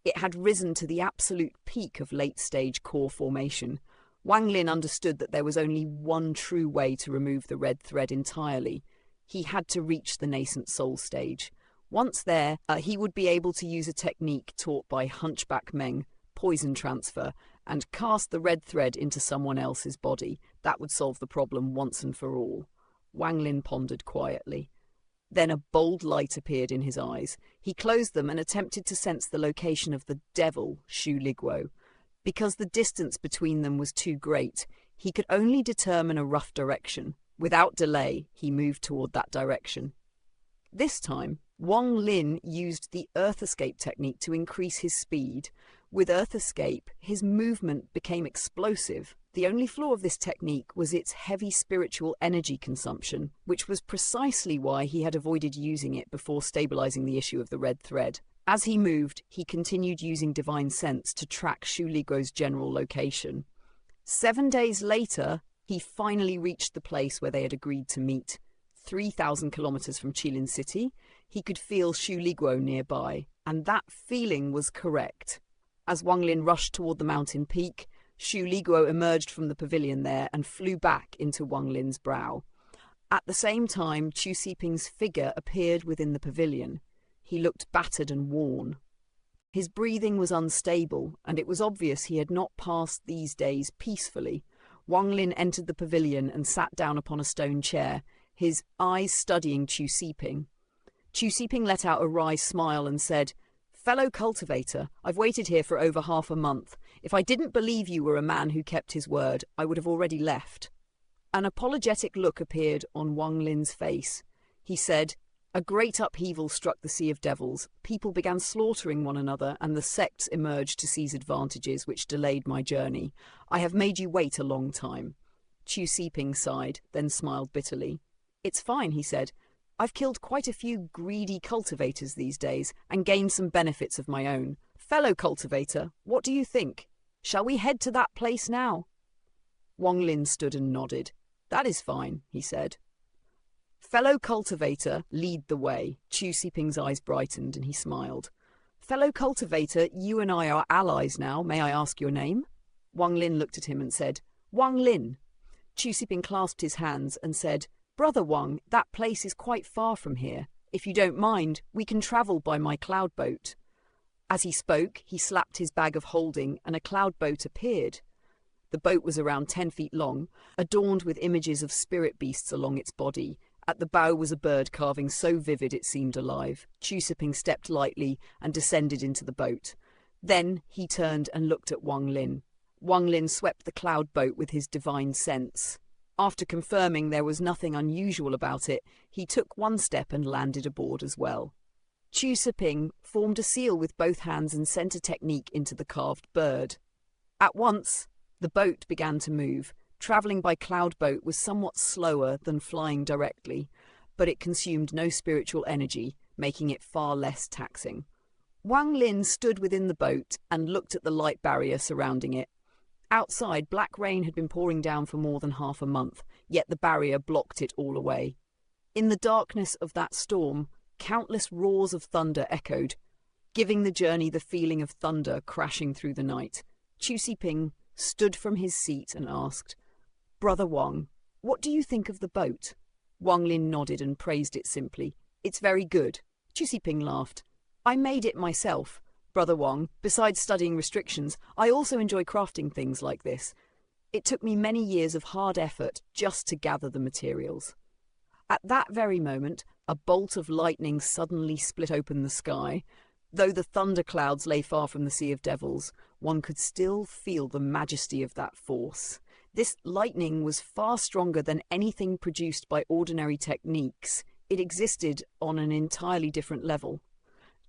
it had risen to the absolute peak of late-stage core formation. Wang Lin understood that there was only one true way to remove the red thread entirely. He had to reach the nascent soul stage. Once there, he would be able to use a technique taught by Hunchback Meng, poison transfer, and cast the red thread into someone else's body. That would solve the problem once and for all. Wang Lin pondered quietly. Then a bold light appeared in his eyes. He closed them and attempted to sense the location of the devil, Xu Liguo. Because the distance between them was too great, he could only determine a rough direction. Without delay, he moved toward that direction. This time, Wang Lin used the Earth Escape technique to increase his speed. With Earth Escape, his movement became explosive. The only flaw of this technique was its heavy spiritual energy consumption, which was precisely why he had avoided using it before stabilizing the issue of the red thread. As he moved, he continued using Divine Sense to track Xu Liguo's general location. 7 days later, he finally reached the place where they had agreed to meet. 3,000 kilometers from Qilin City, he could feel Xu Liguo nearby, and that feeling was correct. As Wang Lin rushed toward the mountain peak, Xu Liguo emerged from the pavilion there and flew back into Wang Lin's brow. At the same time, Chu Siping's figure appeared within the pavilion. He looked battered and worn. His breathing was unstable, and it was obvious he had not passed these days peacefully. Wang Lin entered the pavilion and sat down upon a stone chair, his eyes studying Chu Siping. Chu Siping let out a wry smile and said, "Fellow cultivator, I've waited here for over half a month. If I didn't believe you were a man who kept his word, I would have already left." An apologetic look appeared on Wang Lin's face. He said, "A great upheaval struck the Sea of Devils. People began slaughtering one another, and the sects emerged to seize advantages, which delayed my journey. I have made you wait a long time." Chu Siping sighed, then smiled bitterly. "It's fine," he said. "I've killed quite a few greedy cultivators these days, and gained some benefits of my own. Fellow cultivator, what do you think? Shall we head to that place now?" Wang Lin stood and nodded. "That is fine," he said. "Fellow cultivator, lead the way." Chu Siping's eyes brightened and he smiled. "Fellow cultivator, you and I are allies now. May I ask your name?" Wang Lin looked at him and said, "Wang Lin." Chu Siping clasped his hands and said, "Brother Wang, that place is quite far from here. If you don't mind, we can travel by my cloud boat." As he spoke, he slapped his bag of holding and a cloud boat appeared. The boat was around 10 feet long, adorned with images of spirit beasts along its body. At the bow was a bird carving so vivid it seemed alive. Chu Siping stepped lightly and descended into the boat. Then he turned and looked at Wang Lin. Wang Lin swept the cloud boat with his divine sense. After confirming there was nothing unusual about it, he took one step and landed aboard as well. Chu Siping formed a seal with both hands and sent a technique into the carved bird. At once, the boat began to move. Travelling by cloud boat was somewhat slower than flying directly, but it consumed no spiritual energy, making it far less taxing. Wang Lin stood within the boat and looked at the light barrier surrounding it. Outside, black rain had been pouring down for more than half a month, yet the barrier blocked it all away. In the darkness of that storm, countless roars of thunder echoed, giving the journey the feeling of thunder crashing through the night. Chu Siping stood from his seat and asked, "Brother Wang, what do you think of the boat?" Wang Lin nodded and praised it simply. "It's very good." Chu Siping laughed. "I made it myself. Brother Wang, besides studying restrictions, I also enjoy crafting things like this. It took me many years of hard effort just to gather the materials." At that very moment, a bolt of lightning suddenly split open the sky. Though the thunder clouds lay far from the Sea of Devils, one could still feel the majesty of that force. This lightning was far stronger than anything produced by ordinary techniques. It existed on an entirely different level.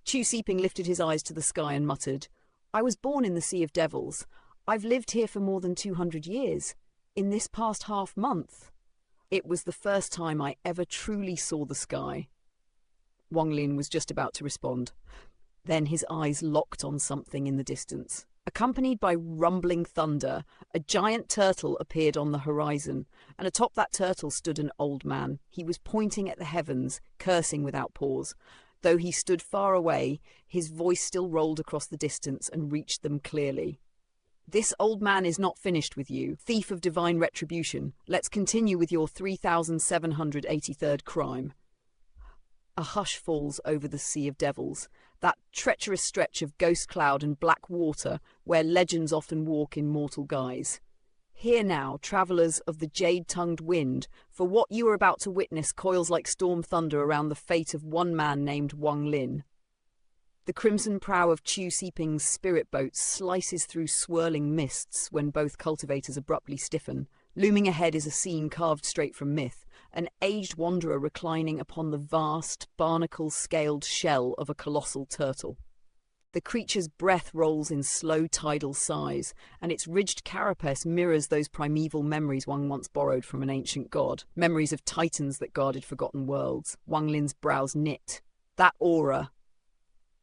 Chu Siping lifted his eyes to the sky and muttered, "I was born in the Sea of Devils. I've lived here for more than 200 years. In this past half-month, it was the first time I ever truly saw the sky." Wang Lin was just about to respond. Then his eyes locked on something in the distance. Accompanied by rumbling thunder, a giant turtle appeared on the horizon, and atop that turtle stood an old man. He was pointing at the heavens, cursing without pause. Though he stood far away, his voice still rolled across the distance and reached them clearly. "This old man is not finished with you, thief of divine retribution. Let's continue with your 3,783rd crime." A hush falls over the Sea of Devils, that treacherous stretch of ghost cloud and black water where legends often walk in mortal guise. Hear now, travellers of the jade-tongued wind, for what you are about to witness coils like storm thunder around the fate of one man named Wang Lin. The crimson prow of Chu Siping's spirit boat slices through swirling mists when both cultivators abruptly stiffen. Looming ahead is a scene carved straight from myth, an aged wanderer reclining upon the vast, barnacle-scaled shell of a colossal turtle. The creature's breath rolls in slow tidal sighs, and its ridged carapace mirrors those primeval memories one once borrowed from an ancient god, memories of titans that guarded forgotten worlds. Wang Lin's brows knit. That aura,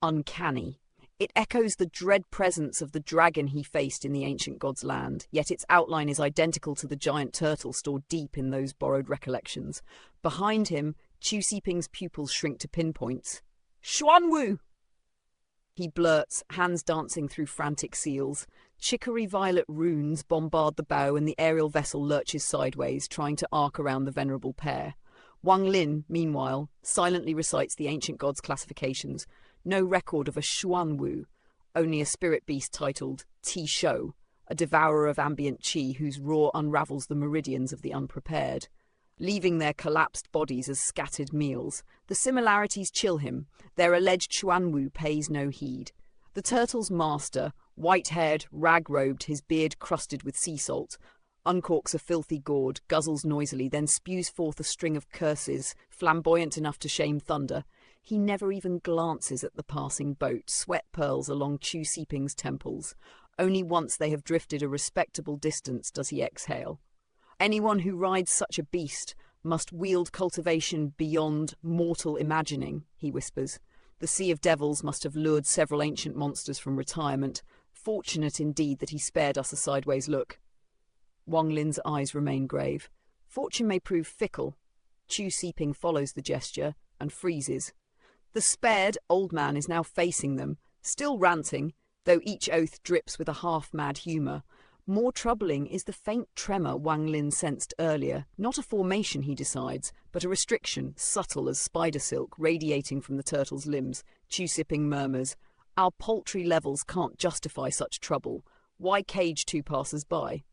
uncanny. It echoes the dread presence of the dragon he faced in the ancient god's land, yet its outline is identical to the giant turtle stored deep in those borrowed recollections. Behind him, Chu Siping's pupils shrink to pinpoints. "Xuanwu!" he blurts, hands dancing through frantic seals. Chicory violet runes bombard the bow and the aerial vessel lurches sideways, trying to arc around the venerable pair. Wang Lin, meanwhile, silently recites the ancient god's classifications. No record of a Xuanwu, only a spirit beast titled Ti Shou, a devourer of ambient qi whose roar unravels the meridians of the unprepared, leaving their collapsed bodies as scattered meals. The similarities chill him. Their alleged Xuanwu pays no heed. The turtle's master, white-haired, rag-robed, his beard crusted with sea salt, uncorks a filthy gourd, guzzles noisily, then spews forth a string of curses, flamboyant enough to shame thunder. He never even glances at the passing boat, sweat pearls along Chu Siping's temples. Only once they have drifted a respectable distance does he exhale. Anyone who rides such a beast must wield cultivation beyond mortal imagining, he whispers. The Sea of Devils must have lured several ancient monsters from retirement. Fortunate indeed that he spared us a sideways look. Wang Lin's eyes remain grave. Fortune may prove fickle. Chu Siping follows the gesture and freezes. The spared old man is now facing them, still ranting, though each oath drips with a half-mad humour. More troubling is the faint tremor Wang Lin sensed earlier, not a formation, he decides, but a restriction, subtle as spider silk, radiating from the turtle's limbs. Chu-sipping murmurs, "Our paltry levels can't justify such trouble. Why cage two passers-by?"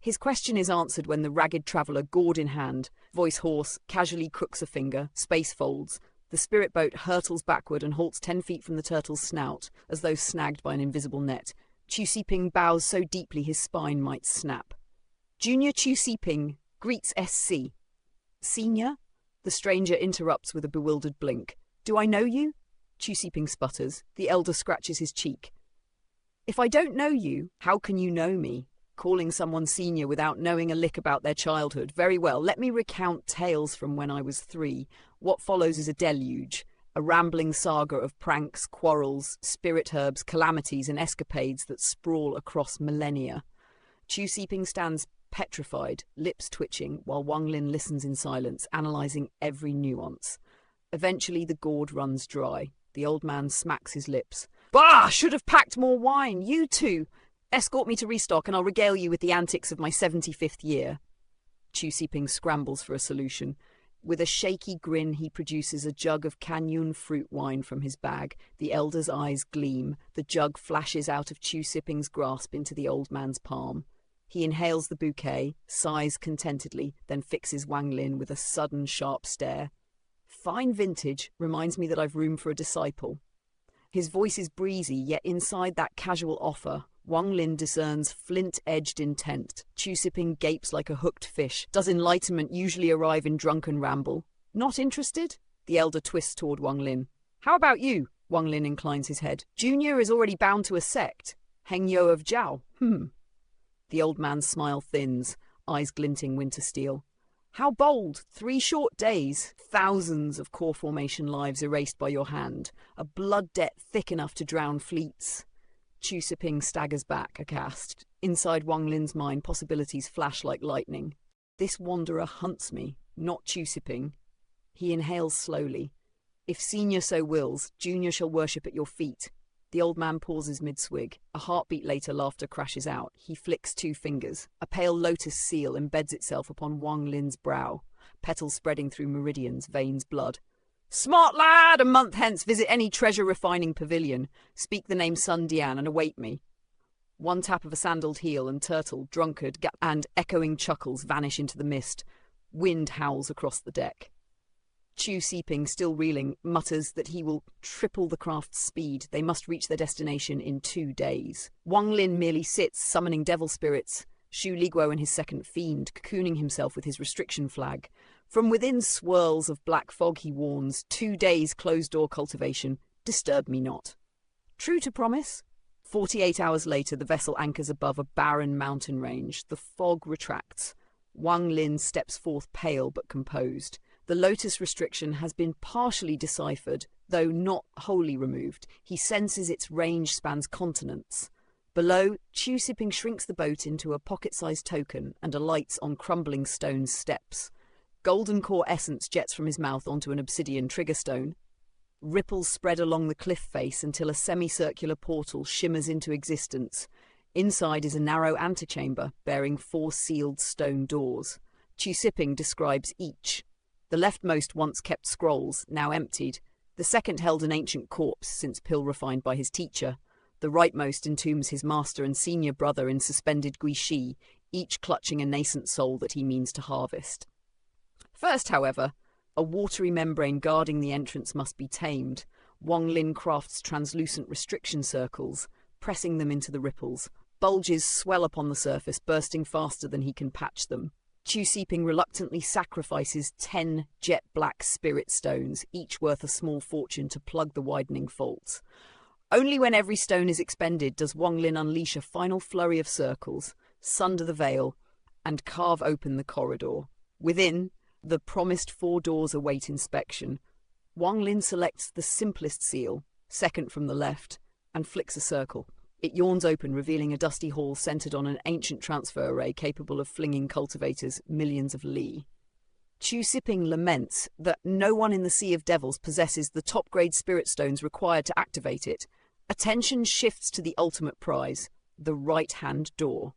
His question is answered when the ragged traveller, gourd in hand, voice hoarse, casually crooks a finger, space folds. The spirit boat hurtles backward and halts 10 feet from the turtle's snout, as though snagged by an invisible net. Chu-sipping bows so deeply his spine might snap. Junior Chu-sipping greets SC. "Senior?" The stranger interrupts with a bewildered blink. "Do I know you?" Chu-sipping sputters. The elder scratches his cheek. "If I don't know you, how can you know me?" Calling someone senior without knowing a lick about their childhood. Very well, let me recount tales from when I was 3. What follows is a deluge, a rambling saga of pranks, quarrels, spirit herbs, calamities, and escapades that sprawl across millennia. Chu-sipping stands petrified, lips twitching, while Wang Lin listens in silence, analysing every nuance. Eventually the gourd runs dry. The old man smacks his lips. "Bah! Should have packed more wine. You two! Escort me to restock and I'll regale you with the antics of my 75th year." Chu-sipping scrambles for a solution. With a shaky grin, he produces a jug of Canyun fruit wine from his bag. The elder's eyes gleam. The jug flashes out of Chu-sipping's grasp into the old man's palm. He inhales the bouquet, sighs contentedly, then fixes Wang Lin with a sudden, sharp stare. "Fine vintage, reminds me that I've room for a disciple." His voice is breezy, yet inside that casual offer, Wang Lin discerns flint-edged intent. Chu-sipping gapes like a hooked fish. Does enlightenment usually arrive in drunken ramble? "Not interested?" The elder twists toward Wang Lin. "How about you?" Wang Lin inclines his head. "Junior is already bound to a sect. Heng Yo of Zhao. The old man's smile thins, eyes glinting winter steel. "How bold! 3 short days. Thousands of core formation lives erased by your hand. A blood debt thick enough to drown fleets." Chu-sipping staggers back, aghast. Inside Wang Lin's mind, possibilities flash like lightning. This wanderer hunts me, not Chu-sipping. He inhales slowly. "If senior so wills, junior shall worship at your feet." The old man pauses mid-swig. A heartbeat later, laughter crashes out. He flicks 2 fingers. A pale lotus seal embeds itself upon Wang Lin's brow, petals spreading through meridians, veins blood. "Smart lad! A month hence visit any treasure-refining pavilion. Speak the name Sun Dian and await me." One tap of a sandaled heel and turtle, drunkard, and echoing chuckles vanish into the mist. Wind howls across the deck. Chu-sipping, still reeling, mutters that he will triple the craft's speed. They must reach their destination in 2 days. Wang Lin merely sits, summoning devil spirits. Xu Liguo and his second fiend, cocooning himself with his restriction flag. From within swirls of black fog he warns, 2 days closed-door cultivation, disturb me not. True to promise? 48 hours later, the vessel anchors above a barren mountain range. The fog retracts. Wang Lin steps forth pale but composed. The lotus restriction has been partially deciphered, though not wholly removed. He senses its range spans continents. Below, Chu-sipping shrinks the boat into a pocket-sized token and alights on crumbling stone steps. Golden core essence jets from his mouth onto an obsidian triggerstone. Ripples spread along the cliff face until a semicircular portal shimmers into existence. Inside is a narrow antechamber bearing 4 sealed stone doors. Chu-sipping describes each. The leftmost once kept scrolls, now emptied. The second held an ancient corpse, since pill-refined by his teacher. The rightmost entombs his master and senior brother in suspended guishi, each clutching a nascent soul that he means to harvest. First, however, a watery membrane guarding the entrance must be tamed. Wang Lin crafts translucent restriction circles, pressing them into the ripples. Bulges swell upon the surface, bursting faster than he can patch them. Chu-sipping reluctantly sacrifices 10 jet-black spirit stones, each worth a small fortune, to plug the widening faults. Only when every stone is expended does Wang Lin unleash a final flurry of circles, sunder the veil, and carve open the corridor. Within, the promised 4 doors await inspection. Wang Lin selects the simplest seal, second from the left, and flicks a circle. It yawns open, revealing a dusty hall centered on an ancient transfer array capable of flinging cultivators millions of li. Chu-sipping laments that no one in the Sea of Devils possesses the top-grade spirit stones required to activate it. Attention shifts to the ultimate prize, the right-hand door.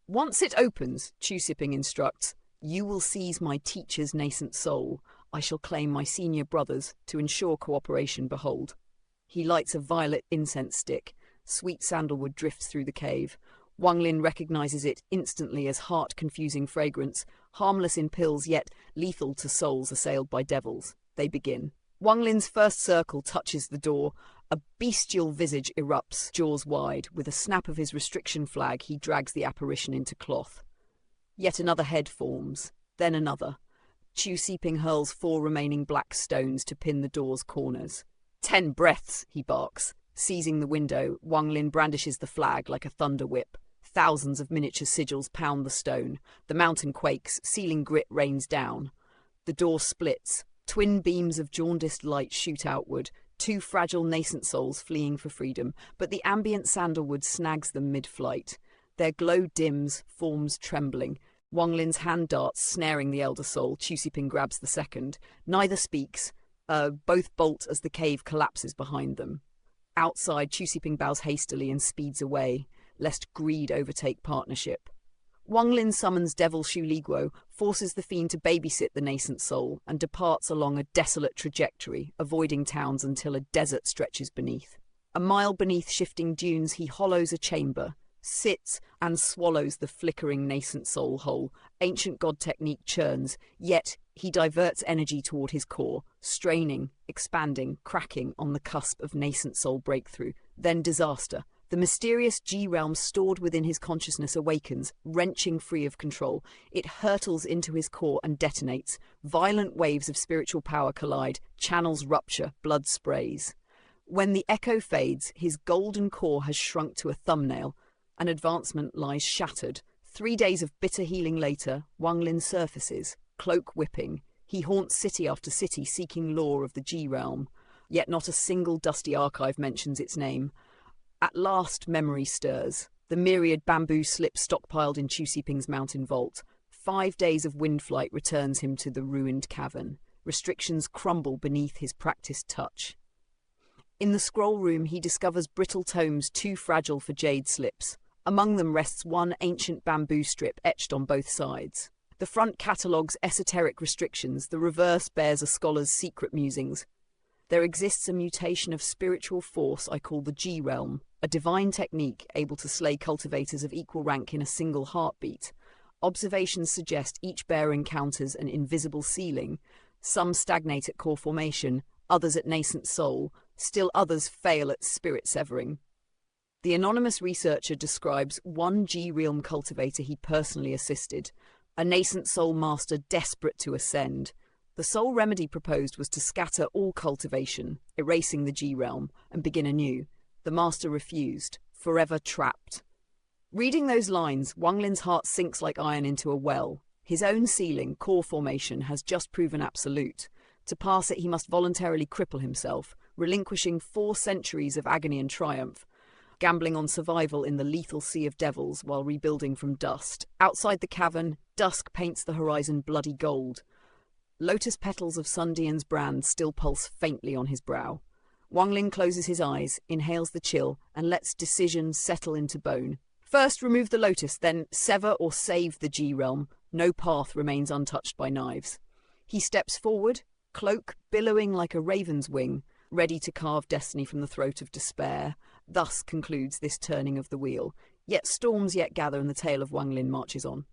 Once it opens, Chu Siping instructs, you will seize my teacher's nascent soul. I shall claim my senior brothers to ensure cooperation. Behold. He lights a violet incense stick. Sweet sandalwood drifts through the cave. Wang Lin recognizes it instantly as heart-confusing fragrance, harmless in pills yet lethal to souls assailed by devils. They begin. Wang Lin's first circle touches the door. A bestial visage erupts, jaws wide. With a snap of his restriction flag, he drags the apparition into cloth. Yet another head forms, then another. Chu Siping hurls 4 remaining black stones to pin the door's corners. 10 breaths, he barks. Seizing the window, Wang Lin brandishes the flag like a thunder whip. Thousands of miniature sigils pound the stone. The mountain quakes, ceiling grit rains down. The door splits. Twin beams of jaundiced light shoot outward, 2 fragile nascent souls fleeing for freedom, but the ambient sandalwood snags them mid-flight. Their glow dims, forms trembling. Wang Lin's hand darts, snaring the elder soul. Chu Siping grabs the second. Neither speaks. Both bolt as the cave collapses behind them. Outside, Chu Siping bows hastily and speeds away, lest greed overtake partnership. Wang Lin summons Devil Shu Liguo, forces the fiend to babysit the nascent soul, and departs along a desolate trajectory, avoiding towns until a desert stretches beneath. A mile beneath shifting dunes, he hollows a chamber, sits and swallows the flickering nascent soul whole. Ancient god technique churns, yet he diverts energy toward his core, straining, expanding, cracking on the cusp of nascent soul breakthrough. Then disaster. The mysterious G-realm stored within his consciousness awakens, wrenching free of control. It hurtles into his core and detonates. Violent waves of spiritual power collide, channels rupture, blood sprays. When the echo fades, his golden core has shrunk to a thumbnail. An advancement lies shattered. 3 days of bitter healing later, Wang Lin surfaces, cloak whipping. He haunts city after city seeking lore of the G-realm. Yet not a single dusty archive mentions its name. At last memory stirs. The myriad bamboo slips stockpiled in Chu Siping's mountain vault. 5 days of wind flight returns him to the ruined cavern. Restrictions crumble beneath his practiced touch. In the scroll room, he discovers brittle tomes too fragile for jade slips. Among them rests one ancient bamboo strip etched on both sides. The front catalogues esoteric restrictions, the reverse bears a scholar's secret musings. There exists a mutation of spiritual force I call the G-realm, a divine technique able to slay cultivators of equal rank in a single heartbeat. Observations suggest each bearer encounters an invisible ceiling. Some stagnate at core formation, others at nascent soul, still others fail at spirit severing. The anonymous researcher describes one G-realm cultivator he personally assisted, a nascent soul master desperate to ascend. The sole remedy proposed was to scatter all cultivation, erasing the G-realm, and begin anew. The master refused, forever trapped. Reading those lines, Wang Lin's heart sinks like iron into a well. His own ceiling, core formation, has just proven absolute. To pass it, he must voluntarily cripple himself, relinquishing 4 centuries of agony and triumph, gambling on survival in the lethal sea of devils while rebuilding from dust. Outside the cavern, dusk paints the horizon bloody gold. Lotus petals of Sundian's brand still pulse faintly on his brow. Wang Lin closes his eyes, inhales the chill, and lets decision settle into bone. First remove the lotus, then sever or save the G-realm. No path remains untouched by knives. He steps forward, cloak billowing like a raven's wing, ready to carve destiny from the throat of despair. Thus concludes this turning of the wheel. Yet storms yet gather and the tale of Wang Lin marches on.